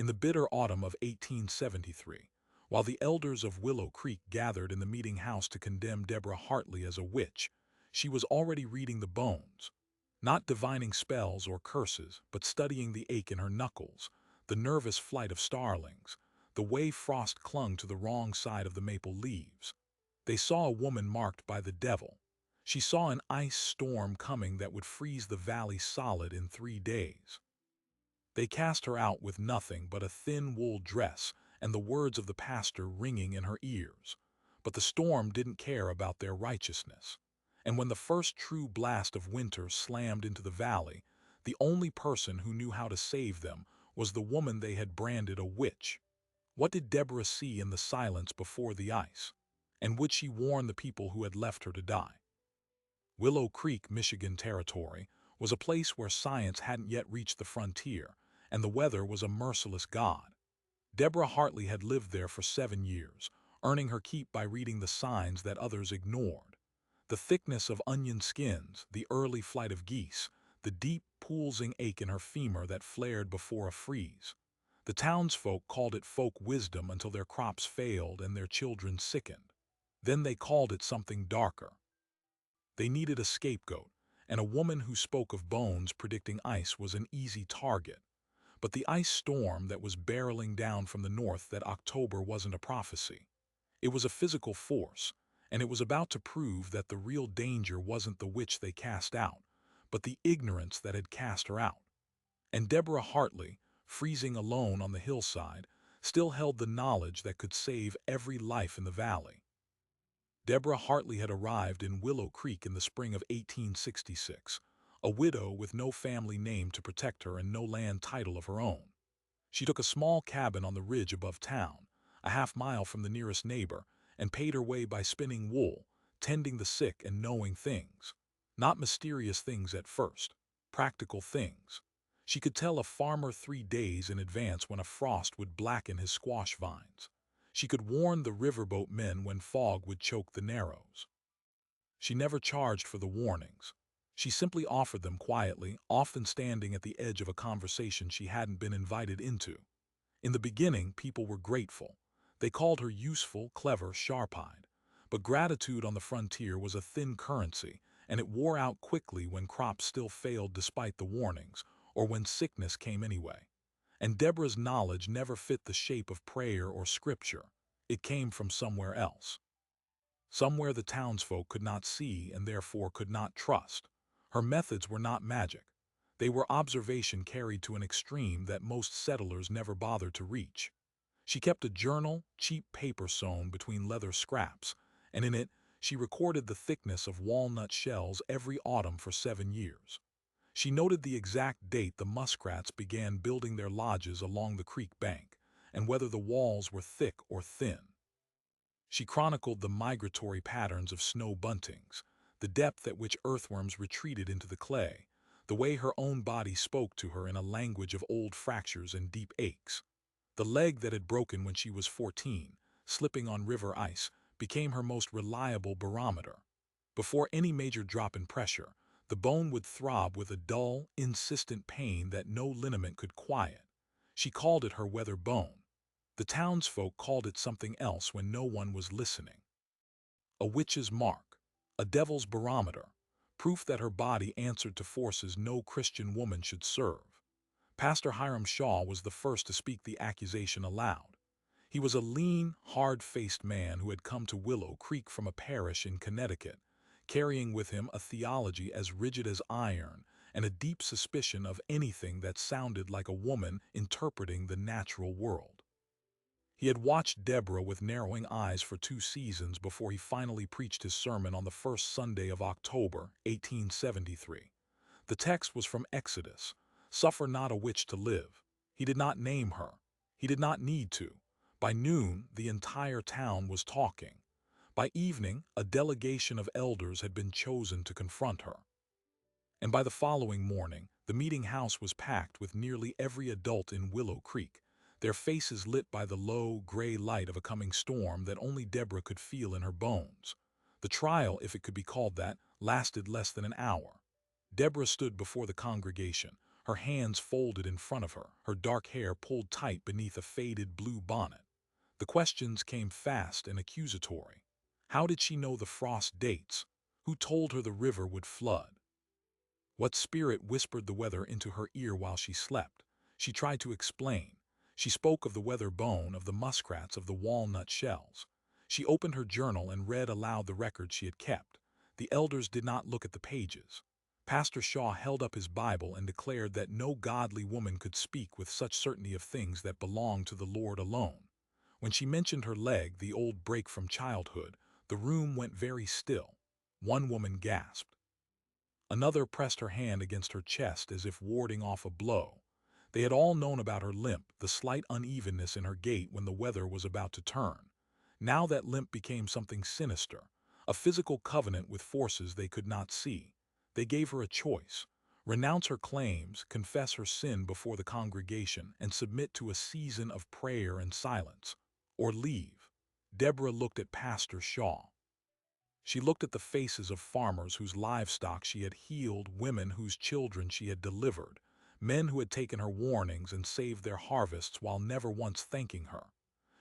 in the bitter autumn of 1873, while the elders of Willow Creek gathered in the meeting house to condemn Deborah Hartley as a witch, she was already reading the bones, not divining spells or curses, but studying the ache in her knuckles, the nervous flight of starlings, the way frost clung to the wrong side of the maple leaves. They saw a woman marked by the devil. She saw an ice storm coming that would freeze the valley solid in 3 days. They cast her out with nothing but a thin wool dress and the words of the pastor ringing in her ears. But the storm didn't care about their righteousness. And when the first true blast of winter slammed into the valley, the only person who knew how to save them was the woman they had branded a witch. What did Deborah see in the silence before the ice? And would she warn the people who had left her to die? Willow Creek, Michigan Territory, was a place where science hadn't yet reached the frontier, and the weather was a merciless god. Deborah Hartley had lived there for 7 years, earning her keep by reading the signs that others ignored. The thickness of onion skins, the early flight of geese, the deep, pulsing ache in her femur that flared before a freeze. The townsfolk called it folk wisdom until their crops failed and their children sickened. Then they called it something darker. They needed a scapegoat, and a woman who spoke of bones predicting ice was an easy target. But the ice storm that was barreling down from the north that October wasn't a prophecy. It was a physical force, and it was about to prove that the real danger wasn't the witch they cast out, but the ignorance that had cast her out. And Deborah Hartley, freezing alone on the hillside, still held the knowledge that could save every life in the valley. Deborah Hartley had arrived in Willow Creek in the spring of 1866, a widow with no family name to protect her and no land title of her own. She took a small cabin on the ridge above town, a half-mile from the nearest neighbor, and paid her way by spinning wool, tending the sick and knowing things. Not mysterious things at first, practical things. She could tell a farmer 3 days in advance when a frost would blacken his squash vines. She could warn the riverboat men when fog would choke the narrows. She never charged for the warnings. She simply offered them quietly, often standing at the edge of a conversation she hadn't been invited into. In the beginning, people were grateful. They called her useful, clever, sharp-eyed. But gratitude on the frontier was a thin currency, and it wore out quickly when crops still failed despite the warnings, or when sickness came anyway. And Deborah's knowledge never fit the shape of prayer or scripture. It came from somewhere else. Somewhere the townsfolk could not see and therefore could not trust. Her methods were not magic. They were observation carried to an extreme that most settlers never bothered to reach. She kept a journal, cheap paper sewn between leather scraps, and in it she recorded the thickness of walnut shells every autumn for 7 years. She noted the exact date the muskrats began building their lodges along the creek bank, and whether the walls were thick or thin. She chronicled the migratory patterns of snow buntings, the depth at which earthworms retreated into the clay, the way her own body spoke to her in a language of old fractures and deep aches. The leg that had broken when she was 14, slipping on river ice, became her most reliable barometer. Before any major drop in pressure, the bone would throb with a dull, insistent pain that no liniment could quiet. She called it her weather bone. The townsfolk called it something else when no one was listening. A witch's mark, a devil's barometer, proof that her body answered to forces no Christian woman should serve. Pastor Hiram Shaw was the first to speak the accusation aloud. He was a lean, hard-faced man who had come to Willow Creek from a parish in Connecticut, carrying with him a theology as rigid as iron and a deep suspicion of anything that sounded like a woman interpreting the natural world. He had watched Deborah with narrowing eyes for 2 seasons before he finally preached his sermon on the first Sunday of October, 1873. The text was from Exodus, "Suffer not a witch to live." He did not name her. He did not need to. By noon, the entire town was talking. By evening, a delegation of elders had been chosen to confront her. And by the following morning, the meeting house was packed with nearly every adult in Willow Creek, their faces lit by the low, gray light of a coming storm that only Deborah could feel in her bones. The trial, if it could be called that, lasted less than an hour. Deborah stood before the congregation, her hands folded in front of her, her dark hair pulled tight beneath a faded blue bonnet. The questions came fast and accusatory. How did she know the frost dates? Who told her the river would flood? What spirit whispered the weather into her ear while she slept? She tried to explain. She spoke of the weather bone, of the muskrats, of the walnut shells. She opened her journal and read aloud the records she had kept. The elders did not look at the pages. Pastor Shaw held up his Bible and declared that no godly woman could speak with such certainty of things that belonged to the Lord alone. When she mentioned her leg, the old break from childhood, the room went very still. One woman gasped. Another pressed her hand against her chest as if warding off a blow. They had all known about her limp, the slight unevenness in her gait when the weather was about to turn. Now that limp became something sinister, a physical covenant with forces they could not see. They gave her a choice: renounce her claims, confess her sin before the congregation, and submit to a season of prayer and silence, or leave. Deborah looked at Pastor Shaw. She looked at the faces of farmers whose livestock she had healed, women whose children she had delivered, men who had taken her warnings and saved their harvests while never once thanking her.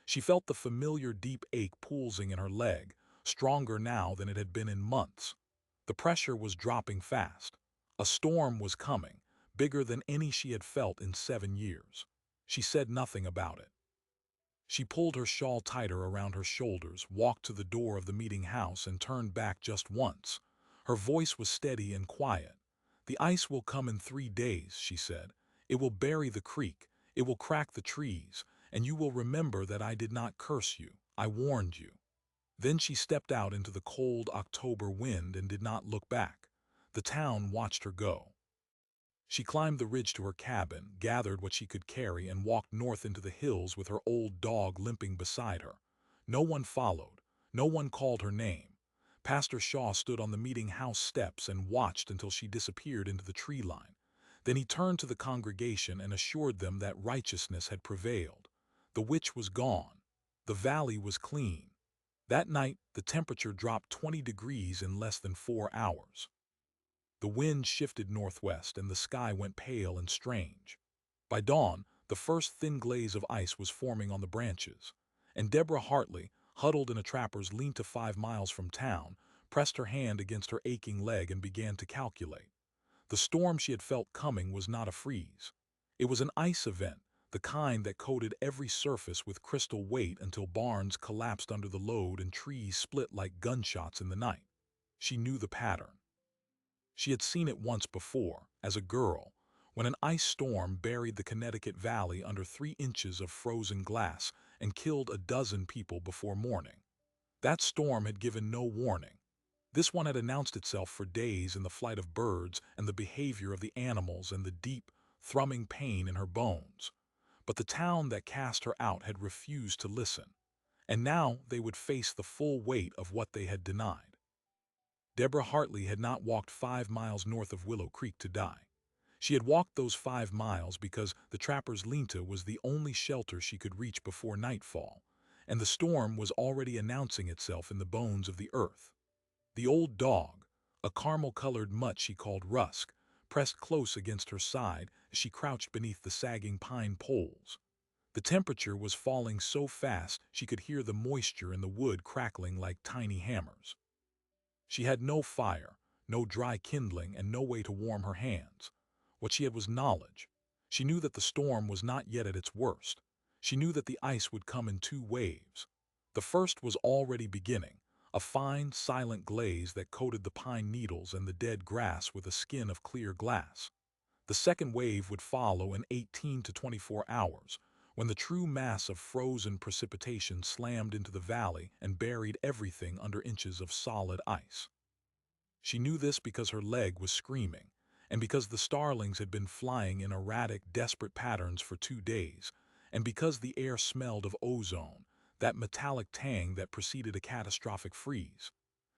She felt the familiar deep ache pulsing in her leg, stronger now than it had been in months. The pressure was dropping fast. A storm was coming, bigger than any she had felt in 7 years. She said nothing about it. She pulled her shawl tighter around her shoulders, walked to the door of the meeting house, and turned back just once. Her voice was steady and quiet. "The ice will come in 3 days," she said. "It will bury the creek, it will crack the trees, and you will remember that I did not curse you. I warned you." Then she stepped out into the cold October wind and did not look back. The town watched her go. She climbed the ridge to her cabin, gathered what she could carry, and walked north into the hills with her old dog limping beside her. No one followed. No one called her name. Pastor Shaw stood on the meeting house steps and watched until she disappeared into the tree line. Then he turned to the congregation and assured them that righteousness had prevailed. The witch was gone. The valley was clean. That night, the temperature dropped 20 degrees in less than 4 hours. The wind shifted northwest, and the sky went pale and strange. By dawn, the first thin glaze of ice was forming on the branches, and Deborah Hartley, huddled in a trapper's lean-to 5 miles from town, pressed her hand against her aching leg and began to calculate. The storm she had felt coming was not a freeze. It was an ice event, the kind that coated every surface with crystal weight until barns collapsed under the load and trees split like gunshots in the night. She knew the pattern. She had seen it once before, as a girl, when an ice storm buried the Connecticut Valley under 3 inches of frozen glass and killed a dozen people before morning. That storm had given no warning. This one had announced itself for days in the flight of birds and the behavior of the animals and the deep, thrumming pain in her bones. But the town that cast her out had refused to listen, and now they would face the full weight of what they had denied. Deborah Hartley had not walked 5 miles north of Willow Creek to die. She had walked those 5 miles because the trapper's lean-to was the only shelter she could reach before nightfall, and the storm was already announcing itself in the bones of the earth. The old dog, a caramel-colored mutt she called Rusk, pressed close against her side as she crouched beneath the sagging pine poles. The temperature was falling so fast she could hear the moisture in the wood crackling like tiny hammers. She had no fire, no dry kindling, and no way to warm her hands. What she had was knowledge. She knew that the storm was not yet at its worst. She knew that the ice would come in 2 waves. The first was already beginning, a fine, silent glaze that coated the pine needles and the dead grass with a skin of clear glass. The second wave would follow in 18 to 24 hours, when the true mass of frozen precipitation slammed into the valley and buried everything under inches of solid ice. She knew this because her leg was screaming, and because the starlings had been flying in erratic, desperate patterns for 2 days, and because the air smelled of ozone, that metallic tang that preceded a catastrophic freeze.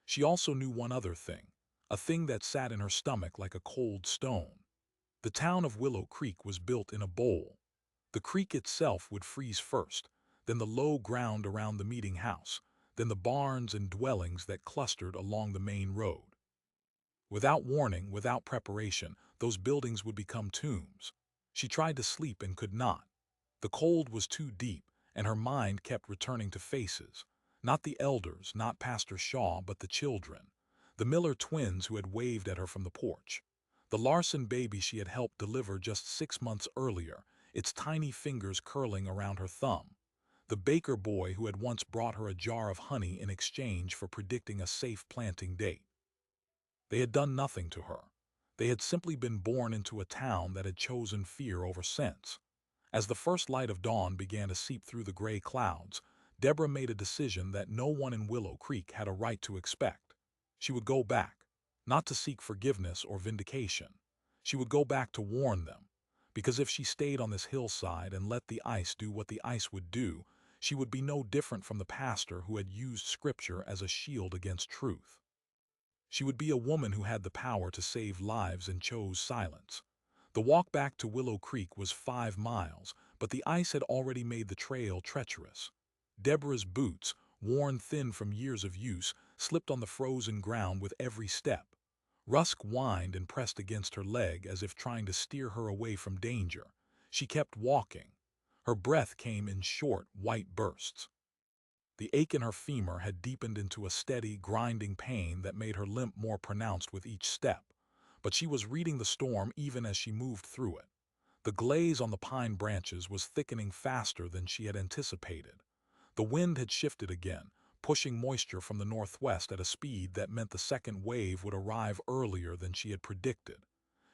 She also knew one other thing, a thing that sat in her stomach like a cold stone. The town of Willow Creek was built in a bowl. The creek itself would freeze first, then the low ground around the meeting house, then the barns and dwellings that clustered along the main road. Without warning, without preparation, those buildings would become tombs. She tried to sleep and could not. The cold was too deep, and her mind kept returning to faces. Not the elders, not Pastor Shaw, but the children. The Miller twins who had waved at her from the porch. The Larson baby she had helped deliver just 6 months earlier, its tiny fingers curling around her thumb. The baker boy who had once brought her a jar of honey in exchange for predicting a safe planting date. They had done nothing to her. They had simply been born into a town that had chosen fear over sense. As the first light of dawn began to seep through the gray clouds, Deborah made a decision that no one in Willow Creek had a right to expect. She would go back, not to seek forgiveness or vindication. She would go back to warn them, because if she stayed on this hillside and let the ice do what the ice would do, she would be no different from the pastor who had used scripture as a shield against truth. She would be a woman who had the power to save lives and chose silence. The walk back to Willow Creek was 5 miles, but the ice had already made the trail treacherous. Deborah's boots, worn thin from years of use, slipped on the frozen ground with every step. Rusk whined and pressed against her leg as if trying to steer her away from danger. She kept walking. Her breath came in short, white bursts. The ache in her femur had deepened into a steady, grinding pain that made her limp more pronounced with each step. But she was reading the storm even as she moved through it. The glaze on the pine branches was thickening faster than she had anticipated. The wind had shifted again, pushing moisture from the northwest at a speed that meant the second wave would arrive earlier than she had predicted.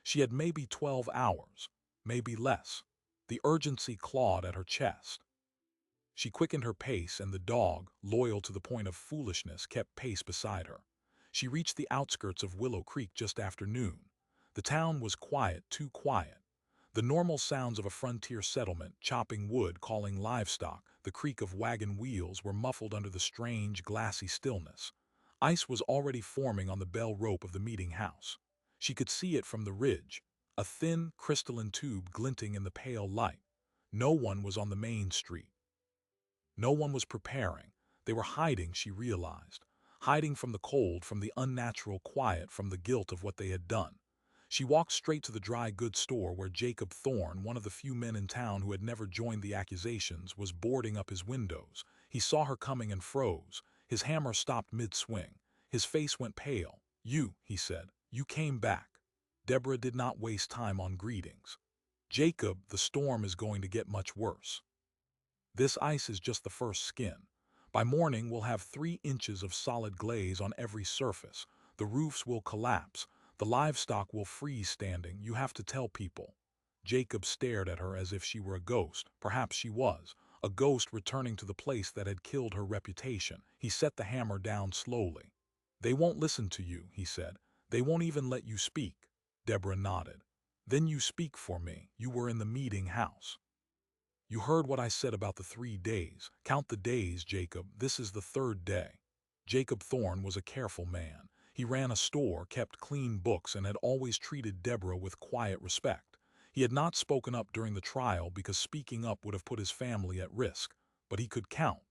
She had maybe 12 hours, maybe less. The urgency clawed at her chest. She quickened her pace, and the dog, loyal to the point of foolishness, kept pace beside her. She reached the outskirts of Willow Creek just after noon. The town was quiet, too quiet. The normal sounds of a frontier settlement, chopping wood, calling livestock, the creak of wagon wheels, were muffled under the strange, glassy stillness. Ice was already forming on the bell rope of the meeting house. She could see it from the ridge, a thin, crystalline tube glinting in the pale light. No one was on the main street. No one was preparing. They were hiding, she realized. Hiding from the cold, from the unnatural quiet, from the guilt of what they had done. She walked straight to the dry goods store where Jacob Thorne, one of the few men in town who had never joined the Accusations, was boarding up his windows. He saw her coming and froze. His hammer stopped mid-swing. His face went pale. "You," he said, "you came back." Deborah did not waste time on greetings. "Jacob, the storm is going to get much worse. This ice is just the first skin. By morning, we'll have 3 inches of solid glaze on every surface. The roofs will collapse. The livestock will freeze standing. You have to tell people." Jacob stared at her as if she were a ghost. Perhaps she was. A ghost returning to the place that had killed her reputation. He set the hammer down slowly. "They won't listen to you," he said. "They won't even let you speak." Deborah nodded. "Then you speak for me. You were in the meeting house. You heard what I said about the 3 days. Count the days, Jacob. This is the 3rd day." Jacob Thorne was a careful man. He ran a store, kept clean books, and had always treated Deborah with quiet respect. He had not spoken up during the trial because speaking up would have put his family at risk, but he could count.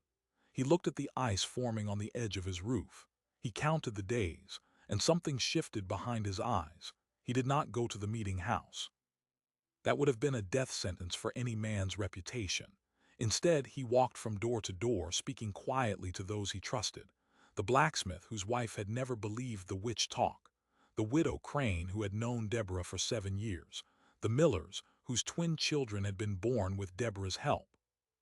He looked at the ice forming on the edge of his roof. He counted the days, and something shifted behind his eyes. He did not go to the meeting house. That would have been a death sentence for any man's reputation. Instead, he walked from door to door, speaking quietly to those he trusted. The blacksmith, whose wife had never believed the witch talk. The widow Crane, who had known Deborah for 7 years. The Millers, whose twin children had been born with Deborah's help.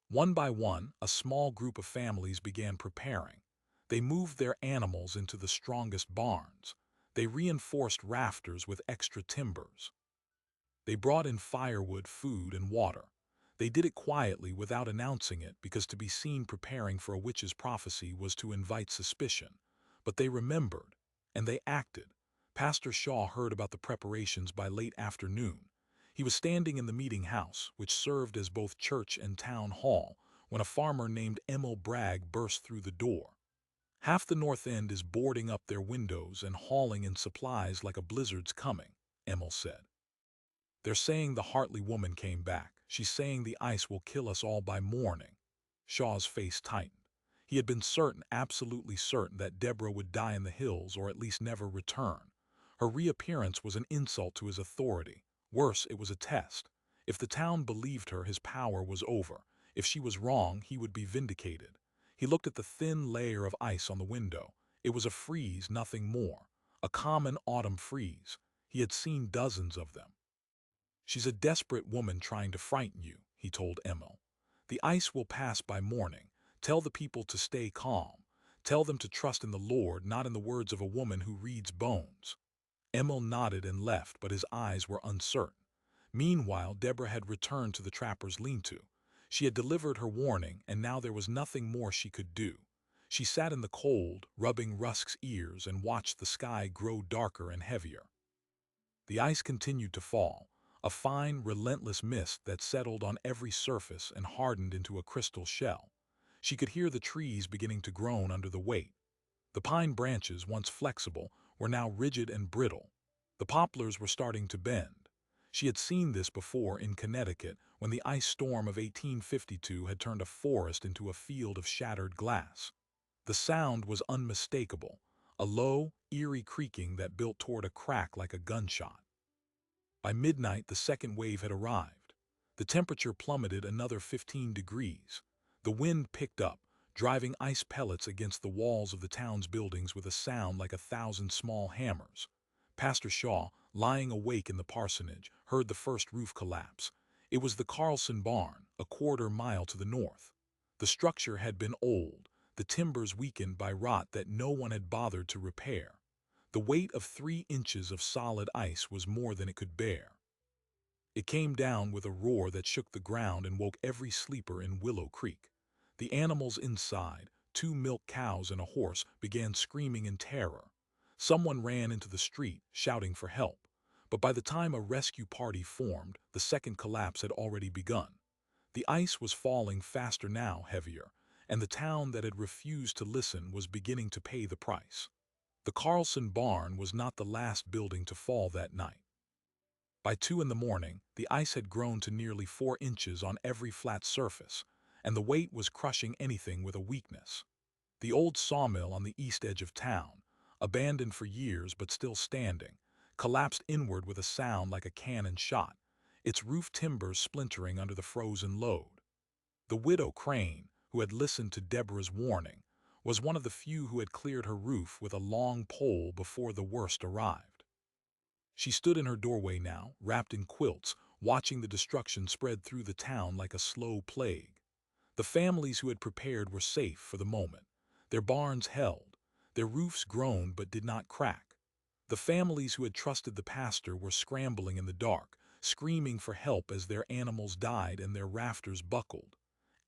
One by one, a small group of families began preparing. They moved their animals into the strongest barns. They reinforced rafters with extra timbers. They brought in firewood, food, and water. They did it quietly without announcing it because to be seen preparing for a witch's prophecy was to invite suspicion. But they remembered, and they acted. Pastor Shaw heard about the preparations by late afternoon. He was standing in the meeting house, which served as both church and town hall, when a farmer named Emil Bragg burst through the door. "Half the North End is boarding up their windows and hauling in supplies like a blizzard's coming," Emil said. "They're saying the Hartley woman came back. She's saying the ice will kill us all by morning." Shaw's face tightened. He had been certain, absolutely certain, that Deborah would die in the hills or at least never return. Her reappearance was an insult to his authority. Worse, it was a test. If the town believed her, his power was over. If she was wrong, he would be vindicated. He looked at the thin layer of ice on the window. It was a freeze, nothing more. A common autumn freeze. He had seen dozens of them. "She's a desperate woman trying to frighten you," he told Emil. "The ice will pass by morning. Tell the people to stay calm. Tell them to trust in the Lord, not in the words of a woman who reads bones." Emil nodded and left, but his eyes were uncertain. Meanwhile, Deborah had returned to the trapper's lean-to. She had delivered her warning, and now there was nothing more she could do. She sat in the cold, rubbing Rusk's ears, and watched the sky grow darker and heavier. The ice continued to fall, a fine, relentless mist that settled on every surface and hardened into a crystal shell. She could hear the trees beginning to groan under the weight. The pine branches, once flexible, were now rigid and brittle. The poplars were starting to bend. She had seen this before in Connecticut when the ice storm of 1852 had turned a forest into a field of shattered glass. The sound was unmistakable, a low, eerie creaking that built toward a crack like a gunshot. By midnight, the second wave had arrived. The temperature plummeted another 15 degrees. The wind picked up, driving ice pellets against the walls of the town's buildings with a sound like 1,000 small hammers. Pastor Shaw, lying awake in the parsonage, heard the first roof collapse. It was the Carlson barn, a quarter-mile to the north. The structure had been old, the timbers weakened by rot that no one had bothered to repair. The weight of 3 inches of solid ice was more than it could bear. It came down with a roar that shook the ground and woke every sleeper in Willow Creek. The animals inside, 2 milk cows and a horse, began screaming in terror. Someone ran into the street, shouting for help. But by the time a rescue party formed, the second collapse had already begun. The ice was falling faster now, heavier, and the town that had refused to listen was beginning to pay the price. The Carlson barn was not the last building to fall that night. By 2 in the morning, the ice had grown to nearly 4 inches on every flat surface, and the weight was crushing anything with a weakness. The old sawmill on the east edge of town, abandoned for years but still standing, collapsed inward with a sound like a cannon shot, its roof timbers splintering under the frozen load. The widow Crane, who had listened to Deborah's warning, was one of the few who had cleared her roof with a long pole before the worst arrived. She stood in her doorway now, wrapped in quilts, watching the destruction spread through the town like a slow plague. The families who had prepared were safe for the moment. Their barns held. Their roofs groaned but did not crack. The families who had trusted the pastor were scrambling in the dark, screaming for help as their animals died and their rafters buckled.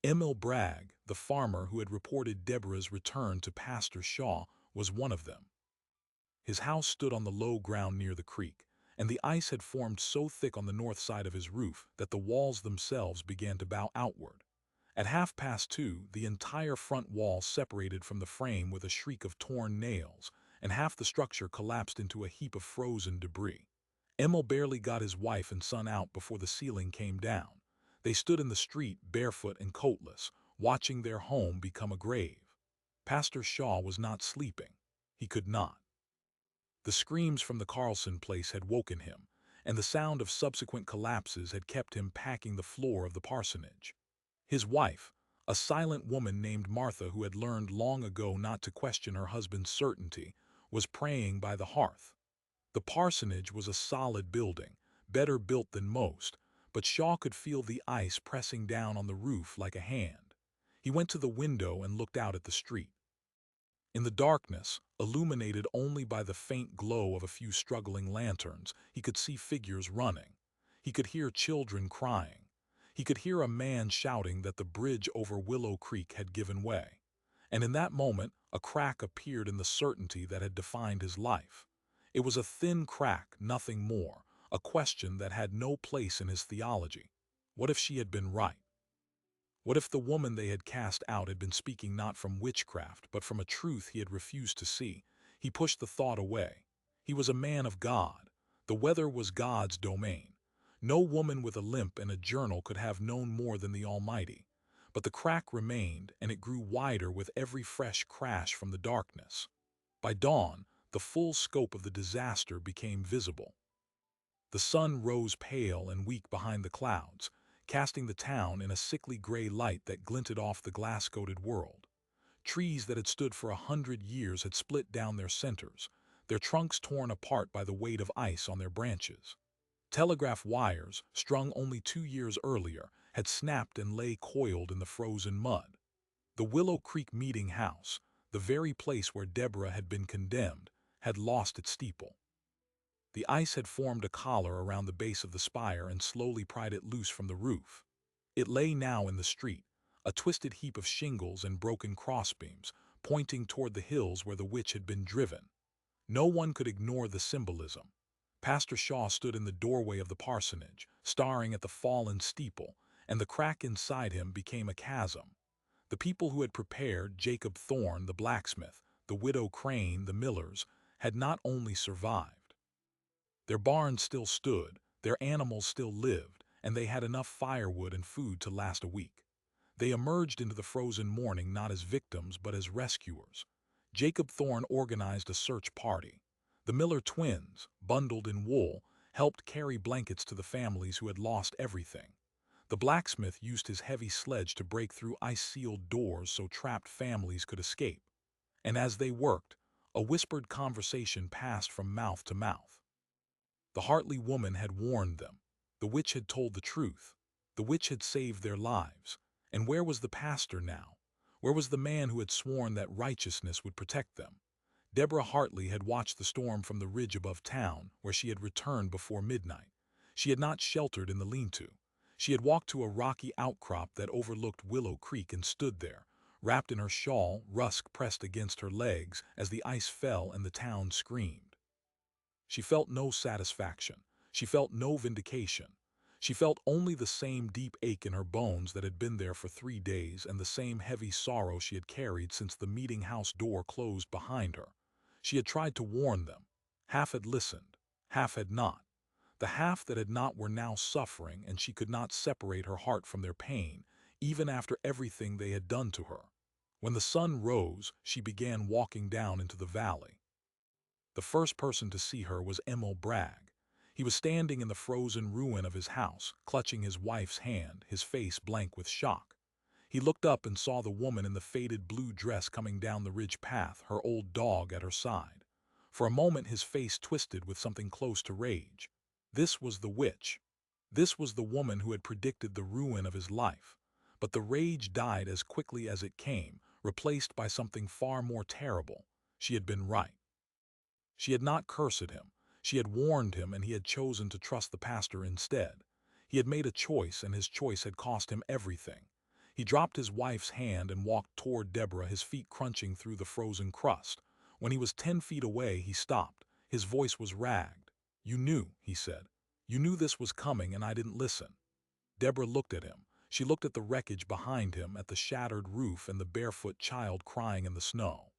Emil Bragg, the farmer who had reported Deborah's return to Pastor Shaw, was one of them. His house stood on the low ground near the creek, and the ice had formed so thick on the north side of his roof that the walls themselves began to bow outward. At 2:30, the entire front wall separated from the frame with a shriek of torn nails, and half the structure collapsed into a heap of frozen debris. Emil barely got his wife and son out before the ceiling came down. They stood in the street, barefoot and coatless, watching their home become a grave. Pastor Shaw was not sleeping. He could not. The screams from the Carlson place had woken him, and the sound of subsequent collapses had kept him packing the floor of the parsonage. His wife, a silent woman named Martha who had learned long ago not to question her husband's certainty, was praying by the hearth. The parsonage was a solid building, better built than most, but Shaw could feel the ice pressing down on the roof like a hand. He went to the window and looked out at the street. In the darkness, illuminated only by the faint glow of a few struggling lanterns, he could see figures running. He could hear children crying. He could hear a man shouting that the bridge over Willow Creek had given way. And in that moment, a crack appeared in the certainty that had defined his life. It was a thin crack, nothing more, a question that had no place in his theology. What if she had been right? What if the woman they had cast out had been speaking not from witchcraft, but from a truth he had refused to see? He pushed the thought away. He was a man of God. The weather was God's domain. No woman with a limp and a journal could have known more than the Almighty. But the crack remained, and it grew wider with every fresh crash from the darkness. By dawn, the full scope of the disaster became visible. The sun rose pale and weak behind the clouds, casting the town in a sickly gray light that glinted off the glass-coated world. Trees that had stood for 100 years had split down their centers, their trunks torn apart by the weight of ice on their branches. Telegraph wires, strung only 2 years earlier, had snapped and lay coiled in the frozen mud. The Willow Creek meeting house, the very place where Deborah had been condemned, had lost its steeple. The ice had formed a collar around the base of the spire and slowly pried it loose from the roof. It lay now in the street, a twisted heap of shingles and broken crossbeams, pointing toward the hills where the witch had been driven. No one could ignore the symbolism. Pastor Shaw stood in the doorway of the parsonage, staring at the fallen steeple, and the crack inside him became a chasm. The people who had prepared, Jacob Thorne, the blacksmith, the widow Crane, the millers, had not only survived. Their barns still stood, their animals still lived, and they had enough firewood and food to last a week. They emerged into the frozen morning not as victims but as rescuers. Jacob Thorne organized a search party. The Miller twins, bundled in wool, helped carry blankets to the families who had lost everything. The blacksmith used his heavy sledge to break through ice-sealed doors so trapped families could escape. And as they worked, a whispered conversation passed from mouth to mouth. The Hartley woman had warned them. The witch had told the truth. The witch had saved their lives. And where was the pastor now? Where was the man who had sworn that righteousness would protect them? Deborah Hartley had watched the storm from the ridge above town, where she had returned before midnight. She had not sheltered in the lean-to. She had walked to a rocky outcrop that overlooked Willow Creek and stood there, wrapped in her shawl, rusk pressed against her legs as the ice fell and the town screamed. She felt no satisfaction. She felt no vindication. She felt only the same deep ache in her bones that had been there for 3 days and the same heavy sorrow she had carried since the meeting house door closed behind her. She had tried to warn them. Half had listened, half had not. The half that had not were now suffering, and she could not separate her heart from their pain, even after everything they had done to her. When the sun rose, she began walking down into the valley. The first person to see her was Emil Bragg. He was standing in the frozen ruin of his house, clutching his wife's hand, his face blank with shock. He looked up and saw the woman in the faded blue dress coming down the ridge path, her old dog at her side. For a moment his face twisted with something close to rage. This was the witch. This was the woman who had predicted the ruin of his life. But the rage died as quickly as it came, replaced by something far more terrible. She had been right. She had not cursed him. She had warned him, and he had chosen to trust the pastor instead. He had made a choice, and his choice had cost him everything. He dropped his wife's hand and walked toward Deborah, his feet crunching through the frozen crust. When he was 10 feet away, he stopped. His voice was ragged. "You knew," he said. "You knew this was coming, and I didn't listen." Deborah looked at him. She looked at the wreckage behind him, at the shattered roof and the barefoot child crying in the snow.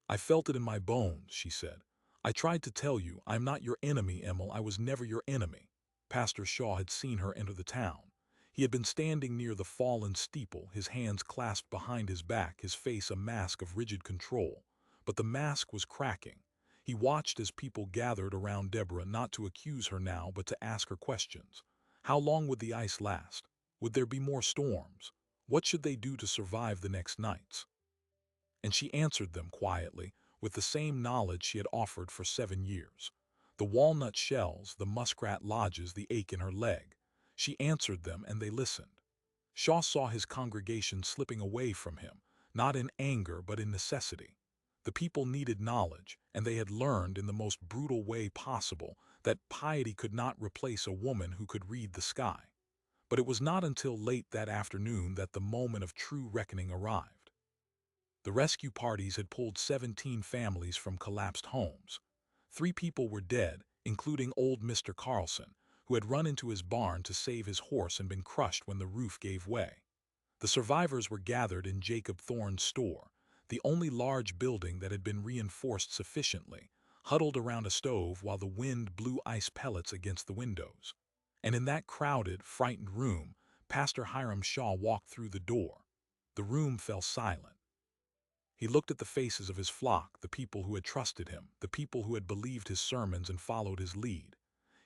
"I felt it in my bones," she said. "I tried to tell you, I'm not your enemy, Emil. I was never your enemy." Pastor Shaw had seen her enter the town. He had been standing near the fallen steeple, his hands clasped behind his back, his face a mask of rigid control. But the mask was cracking. He watched as people gathered around Deborah, not to accuse her now, but to ask her questions. How long would the ice last? Would there be more storms? What should they do to survive the next nights? And she answered them quietly, with the same knowledge she had offered for 7 years. The walnut shells, the muskrat lodges, the ache in her leg. She answered them, and they listened. Shaw saw his congregation slipping away from him, not in anger but in necessity. The people needed knowledge, and they had learned in the most brutal way possible that piety could not replace a woman who could read the sky. But it was not until late that afternoon that the moment of true reckoning arrived. The rescue parties had pulled 17 families from collapsed homes. 3 people were dead, including old Mr. Carlson, who had run into his barn to save his horse and been crushed when the roof gave way. The survivors were gathered in Jacob Thorne's store, the only large building that had been reinforced sufficiently, huddled around a stove while the wind blew ice pellets against the windows. And in that crowded, frightened room, Pastor Hiram Shaw walked through the door. The room fell silent. He looked at the faces of his flock, the people who had trusted him, the people who had believed his sermons and followed his lead.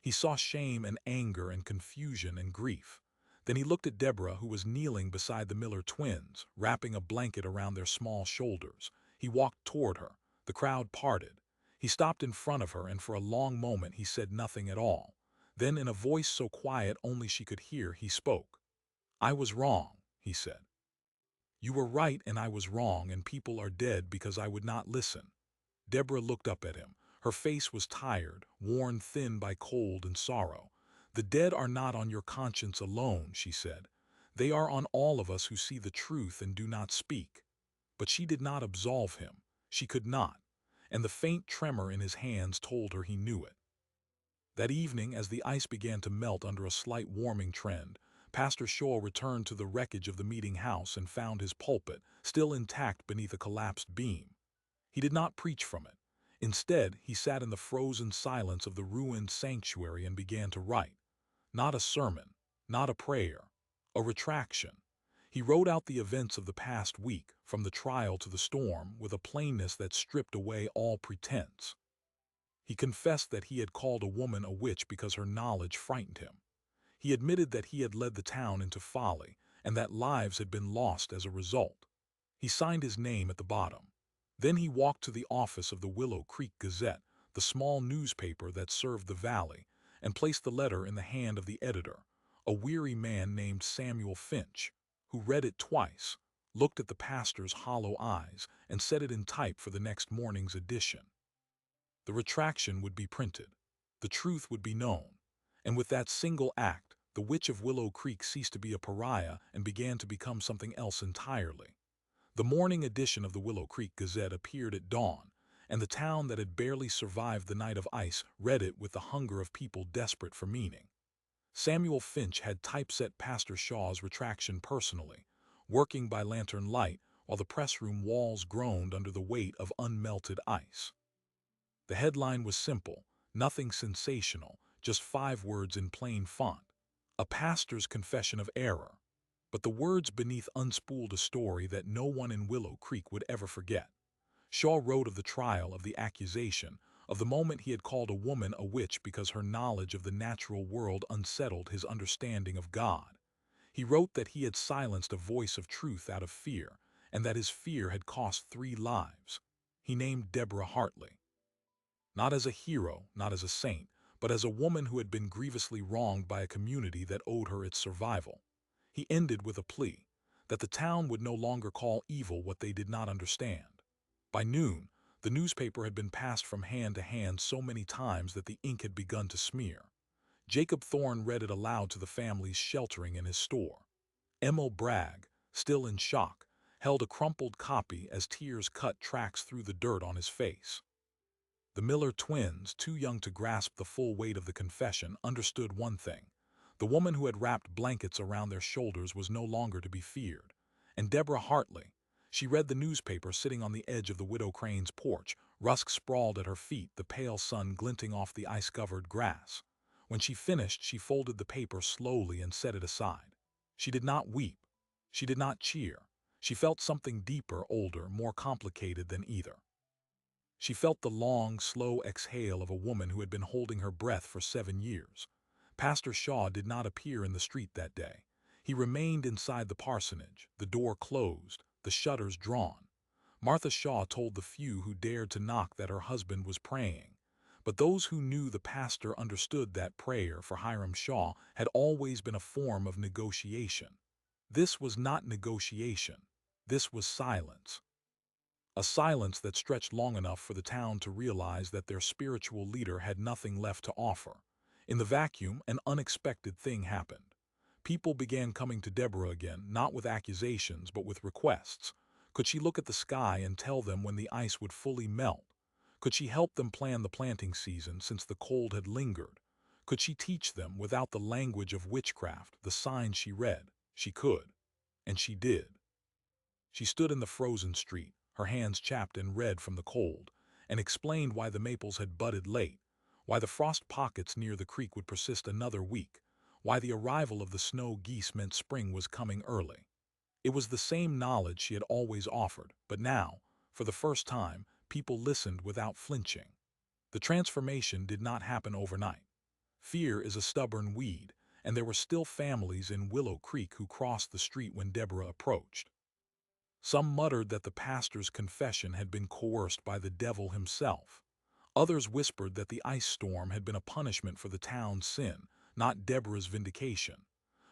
He saw shame and anger and confusion and grief. Then he looked at Deborah, who was kneeling beside the Miller twins, wrapping a blanket around their small shoulders. He walked toward her. The crowd parted. He stopped in front of her, and for a long moment he said nothing at all. Then, in a voice so quiet only she could hear, he spoke. "I was wrong," he said. "You were right and I was wrong, and people are dead because I would not listen." Deborah looked up at him. Her face was tired, worn thin by cold and sorrow. "The dead are not on your conscience alone," she said. "They are on all of us who see the truth and do not speak." But she did not absolve him. She could not. And the faint tremor in his hands told her he knew it. That evening, as the ice began to melt under a slight warming trend, Pastor Shaw returned to the wreckage of the meeting house and found his pulpit, still intact beneath a collapsed beam. He did not preach from it. Instead, he sat in the frozen silence of the ruined sanctuary and began to write. Not a sermon, not a prayer, a retraction. He wrote out the events of the past week, from the trial to the storm, with a plainness that stripped away all pretense. He confessed that he had called a woman a witch because her knowledge frightened him. He admitted that he had led the town into folly, and that lives had been lost as a result. He signed his name at the bottom. Then he walked to the office of the Willow Creek Gazette, the small newspaper that served the valley, and placed the letter in the hand of the editor, a weary man named Samuel Finch, who read it twice, looked at the pastor's hollow eyes, and set it in type for the next morning's edition. The retraction would be printed. The truth would be known. And with that single act, the witch of Willow Creek ceased to be a pariah and began to become something else entirely. The morning edition of the Willow Creek Gazette appeared at dawn, and the town that had barely survived the night of ice read it with the hunger of people desperate for meaning. Samuel Finch had typeset Pastor Shaw's retraction personally, working by lantern light while the pressroom walls groaned under the weight of unmelted ice. The headline was simple, nothing sensational, just 5 words in plain font. A pastor's confession of error. But the words beneath unspooled a story that no one in Willow Creek would ever forget. Shaw wrote of the trial, of the accusation, of the moment he had called a woman a witch because her knowledge of the natural world unsettled his understanding of God. He wrote that he had silenced a voice of truth out of fear, and that his fear had cost 3 lives. He named Deborah Hartley. Not as a hero, not as a saint, but as a woman who had been grievously wronged by a community that owed her its survival. He ended with a plea, that the town would no longer call evil what they did not understand. By noon, the newspaper had been passed from hand to hand so many times that the ink had begun to smear. Jacob Thorne read it aloud to the families sheltering in his store. Emil Bragg, still in shock, held a crumpled copy as tears cut tracks through the dirt on his face. The Miller twins, too young to grasp the full weight of the confession, understood one thing. The woman who had wrapped blankets around their shoulders was no longer to be feared. And Deborah Hartley, she read the newspaper sitting on the edge of the Widow Crane's porch, Rusk sprawled at her feet, the pale sun glinting off the ice-covered grass. When she finished, she folded the paper slowly and set it aside. She did not weep. She did not cheer. She felt something deeper, older, more complicated than either. She felt the long, slow exhale of a woman who had been holding her breath for 7 years. Pastor Shaw did not appear in the street that day. He remained inside the parsonage, the door closed, the shutters drawn. Martha Shaw told the few who dared to knock that her husband was praying. But those who knew the pastor understood that prayer for Hiram Shaw had always been a form of negotiation. This was not negotiation. This was silence. A silence that stretched long enough for the town to realize that their spiritual leader had nothing left to offer. In the vacuum, an unexpected thing happened. People began coming to Deborah again, not with accusations, but with requests. Could she look at the sky and tell them when the ice would fully melt? Could she help them plan the planting season since the cold had lingered? Could she teach them, without the language of witchcraft, the signs she read? She could. And she did. She stood in the frozen street, her hands chapped and red from the cold, and explained why the maples had budded late, why the frost pockets near the creek would persist another week, why the arrival of the snow geese meant spring was coming early. It was the same knowledge she had always offered, but now, For the first time, people listened without flinching. The transformation did not happen overnight. Fear is a stubborn weed, and there were still families in Willow Creek who crossed the street when Deborah approached. Some muttered that the pastor's confession had been coerced by the devil himself. Others whispered that the ice storm had been a punishment for the town's sin, not Deborah's vindication.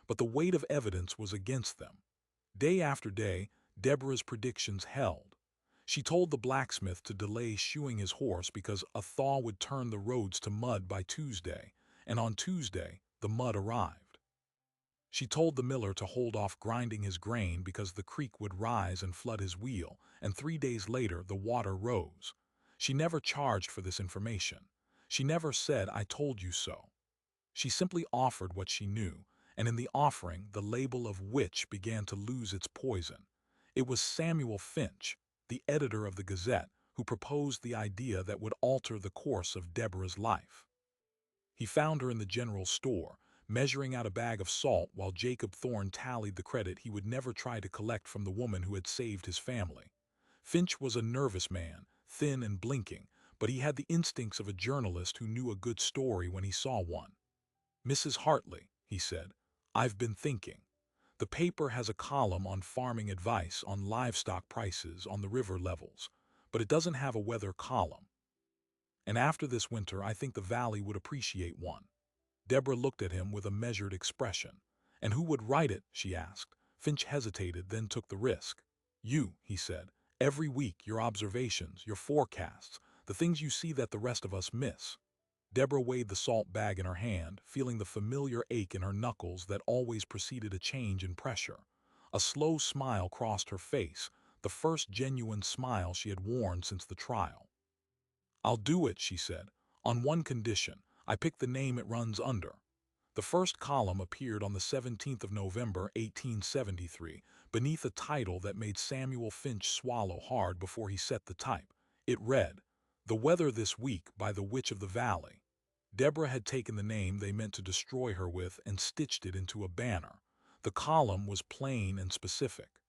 But the weight of evidence was against them. Day after day, Deborah's predictions held. She told the blacksmith to delay shoeing his horse because a thaw would turn the roads to mud by Tuesday, and on Tuesday, the mud arrived. She told the miller to hold off grinding his grain because the creek would rise and flood his wheel, and 3 days later the water rose. She never charged for this information. She never said, "I told you so." She simply offered what she knew, and in the offering the label of witch began to lose its poison. It was Samuel Finch, the editor of the Gazette, who proposed the idea that would alter the course of Deborah's life. He found her in the general store, measuring out a bag of salt while Jacob Thorne tallied the credit he would never try to collect from the woman who had saved his family. Finch was a nervous man, thin and blinking, but he had the instincts of a journalist who knew a good story when he saw one. "Mrs. Hartley," he said, "I've been thinking. The paper has a column on farming advice, on livestock prices, on the river levels, but it doesn't have a weather column. And after this winter, I think the valley would appreciate one." Deborah looked at him with a measured expression. "And who would write it?" she asked. Finch hesitated, then took the risk. "You," he said. "Every week, your observations, your forecasts, the things you see that the rest of us miss." Deborah weighed the salt bag in her hand, feeling the familiar ache in her knuckles that always preceded a change in pressure. A slow smile crossed her face, the first genuine smile she had worn since the trial. "I'll do it," she said, "on one condition. I pick the name it runs under." The first column appeared on the 17th of November, 1873, beneath a title that made Samuel Finch swallow hard before he set the type. It read, "The Weather This Week by the Witch of the Valley." Deborah had taken the name they meant to destroy her with and stitched it into a banner. The column was plain and specific.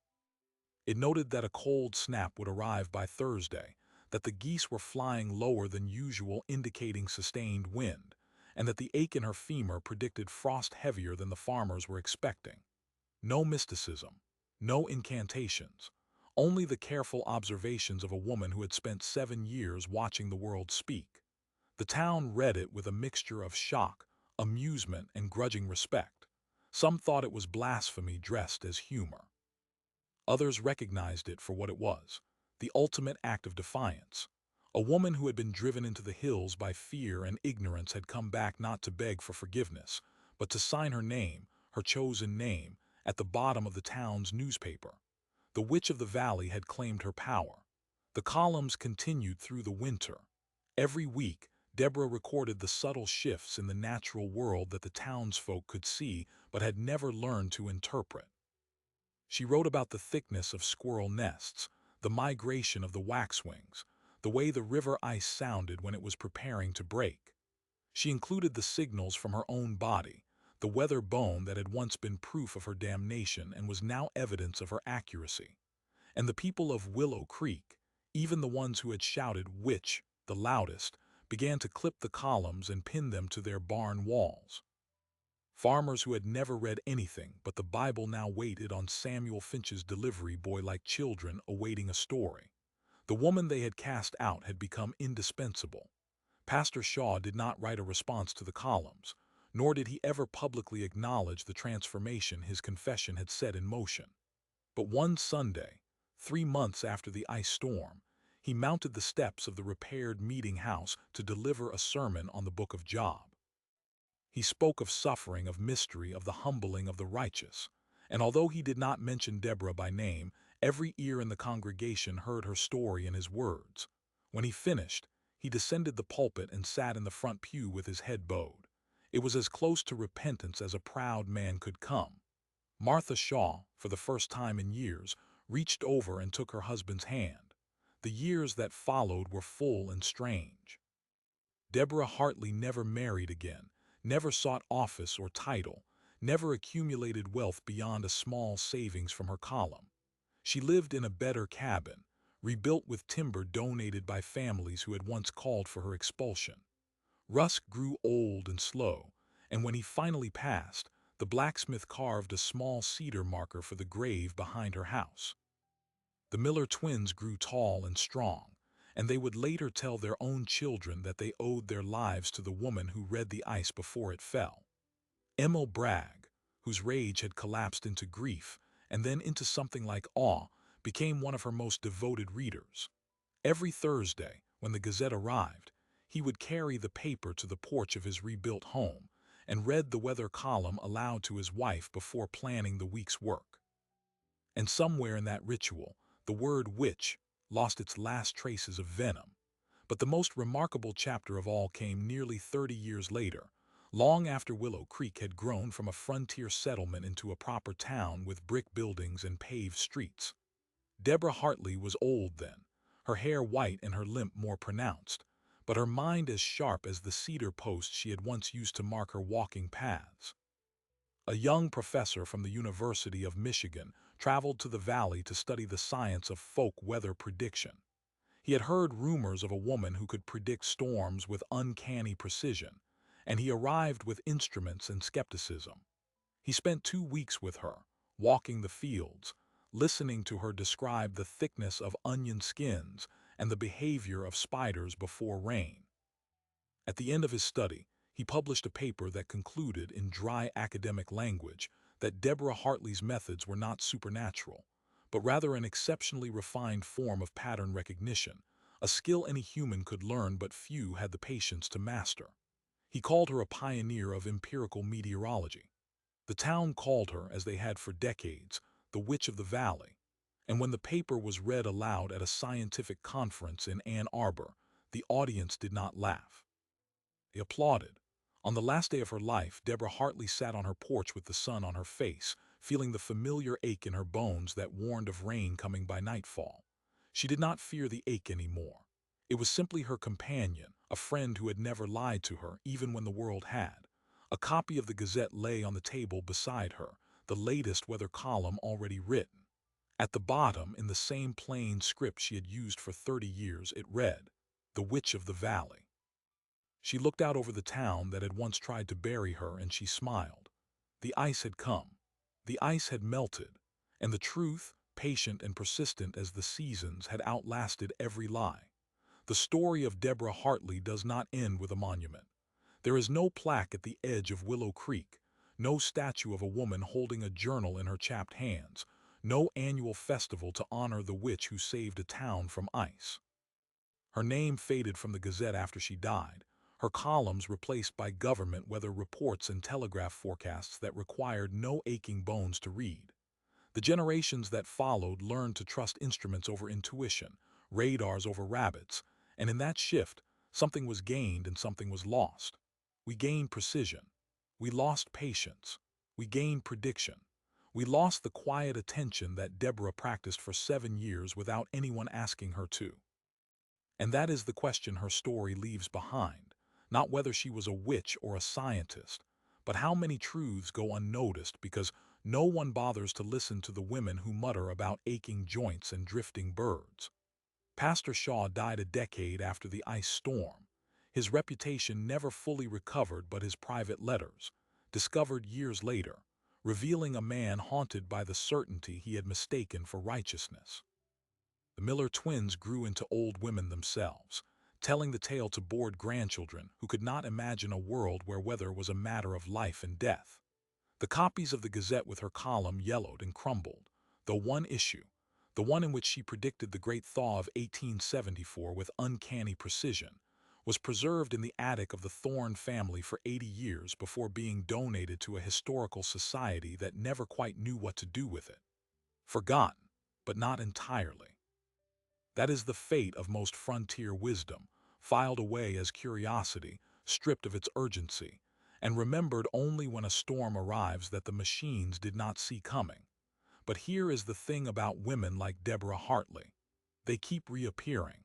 It noted that a cold snap would arrive by Thursday, that the geese were flying lower than usual, indicating sustained wind, and that the ache in her femur predicted frost heavier than the farmers were expecting. No mysticism, no incantations, only the careful observations of a woman who had spent 7 years watching the world speak. The town read it with a mixture of shock, amusement, and grudging respect. Some thought it was blasphemy dressed as humor. Others recognized it for what it was, the ultimate act of defiance. A woman who had been driven into the hills by fear and ignorance had come back not to beg for forgiveness, but to sign her name, her chosen name, at the bottom of the town's newspaper. The Witch of the Valley had claimed her power. The columns continued through the winter. Every week, Deborah recorded the subtle shifts in the natural world that the townsfolk could see but had never learned to interpret. She wrote about the thickness of squirrel nests, the migration of the waxwings, the way the river ice sounded when it was preparing to break. She included the signals from her own body, the weather bone that had once been proof of her damnation and was now evidence of her accuracy. And the people of Willow Creek, even the ones who had shouted "witch" the loudest, began to clip the columns and pin them to their barn walls. Farmers who had never read anything but the Bible now waited on Samuel Finch's delivery boy like children awaiting a story. The woman they had cast out had become indispensable. Pastor Shaw did not write a response to the columns, nor did he ever publicly acknowledge the transformation his confession had set in motion. But one Sunday, 3 months after the ice storm, he mounted the steps of the repaired meeting house to deliver a sermon on the book of Job. He spoke of suffering, of mystery, of the humbling of the righteous, and although he did not mention Deborah by name, every ear in the congregation heard her story in his words. When he finished, he descended the pulpit and sat in the front pew with his head bowed. It was as close to repentance as a proud man could come. Martha Shaw, for the first time in years, reached over and took her husband's hand. The years that followed were full and strange. Deborah Hartley never married again, never sought office or title, never accumulated wealth beyond a small savings from her column. She lived in a better cabin, rebuilt with timber donated by families who had once called for her expulsion. Rusk grew old and slow, and when he finally passed, the blacksmith carved a small cedar marker for the grave behind her house. The Miller twins grew tall and strong, and they would later tell their own children that they owed their lives to the woman who read the ice before it fell. Emil Bragg, whose rage had collapsed into grief and then into something like awe, became one of her most devoted readers. Every Thursday, when the Gazette arrived, he would carry the paper to the porch of his rebuilt home and read the weather column aloud to his wife before planning the week's work. And somewhere in that ritual, the word witch lost its last traces of venom. But the most remarkable chapter of all came nearly 30 years later, long after Willow Creek had grown from a frontier settlement into a proper town with brick buildings and paved streets. Deborah Hartley was old then, her hair white and her limp more pronounced, but her mind as sharp as the cedar posts she had once used to mark her walking paths. A young professor from the University of Michigan traveled to the valley to study the science of folk weather prediction. He had heard rumors of a woman who could predict storms with uncanny precision, and he arrived with instruments and skepticism. He spent 2 weeks with her, walking the fields, listening to her describe the thickness of onion skins and the behavior of spiders before rain. At the end of his study, he published a paper that concluded in dry academic language that Deborah Hartley's methods were not supernatural, but rather an exceptionally refined form of pattern recognition, a skill any human could learn but few had the patience to master. He called her a pioneer of empirical meteorology. The town called her, as they had for decades, the Witch of the Valley, and when the paper was read aloud at a scientific conference in Ann Arbor, the audience did not laugh. They applauded. On the last day of her life, Deborah Hartley sat on her porch with the sun on her face, feeling the familiar ache in her bones that warned of rain coming by nightfall. She did not fear the ache anymore. It was simply her companion, a friend who had never lied to her, even when the world had. A copy of the Gazette lay on the table beside her, the latest weather column already written. At the bottom, in the same plain script she had used for 30 years, it read, "The Witch of the Valley." She looked out over the town that had once tried to bury her, and she smiled. The ice had come. The ice had melted, and the truth, patient and persistent as the seasons, had outlasted every lie. The story of Deborah Hartley does not end with a monument. There is no plaque at the edge of Willow Creek, no statue of a woman holding a journal in her chapped hands, no annual festival to honor the witch who saved a town from ice. Her name faded from the Gazette after she died, her columns replaced by government weather reports and telegraph forecasts that required no aching bones to read. The generations that followed learned to trust instruments over intuition, radars over rabbits, and in that shift, something was gained and something was lost. We gained precision. We lost patience. We gained prediction. We lost the quiet attention that Deborah practiced for 7 years without anyone asking her to. And that is the question her story leaves behind, not whether she was a witch or a scientist, but how many truths go unnoticed because no one bothers to listen to the women who mutter about aching joints and drifting birds. Pastor Shaw died a decade after the ice storm. His reputation never fully recovered, but his private letters, discovered years later, revealing a man haunted by the certainty he had mistaken for righteousness. The Miller twins grew into old women themselves, telling the tale to bored grandchildren who could not imagine a world where weather was a matter of life and death. The copies of the Gazette with her column yellowed and crumbled, though one issue, the one in which she predicted the Great Thaw of 1874 with uncanny precision, was preserved in the attic of the Thorne family for 80 years before being donated to a historical society that never quite knew what to do with it. Forgotten, but not entirely. That is the fate of most frontier wisdom, filed away as curiosity, stripped of its urgency, and remembered only when a storm arrives that the machines did not see coming. But here is the thing about women like Deborah Hartley. They keep reappearing.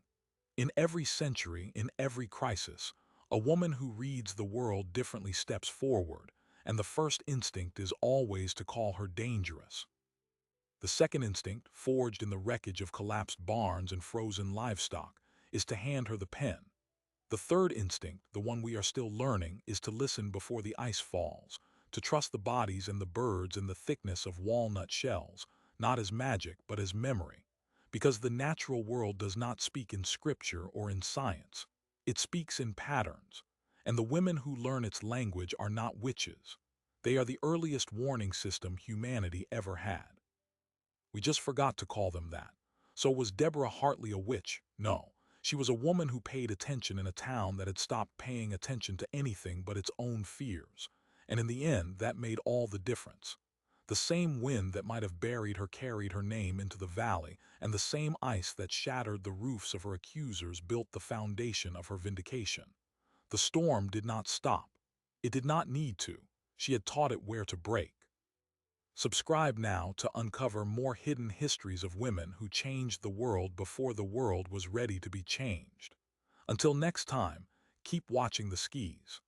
In every century, in every crisis, a woman who reads the world differently steps forward, and the first instinct is always to call her dangerous. The second instinct, forged in the wreckage of collapsed barns and frozen livestock, is to hand her the pen. The third instinct, the one we are still learning, is to listen before the ice falls, to trust the bodies and the birds in the thickness of walnut shells, not as magic but as memory. Because the natural world does not speak in scripture or in science. It speaks in patterns. And the women who learn its language are not witches. They are the earliest warning system humanity ever had. We just forgot to call them that. So was Deborah Hartley a witch? No. She was a woman who paid attention in a town that had stopped paying attention to anything but its own fears. And in the end, that made all the difference. The same wind that might have buried her carried her name into the valley, and the same ice that shattered the roofs of her accusers built the foundation of her vindication. The storm did not stop. It did not need to. She had taught it where to break. Subscribe now to uncover more hidden histories of women who changed the world before the world was ready to be changed. Until next time, keep watching the skis.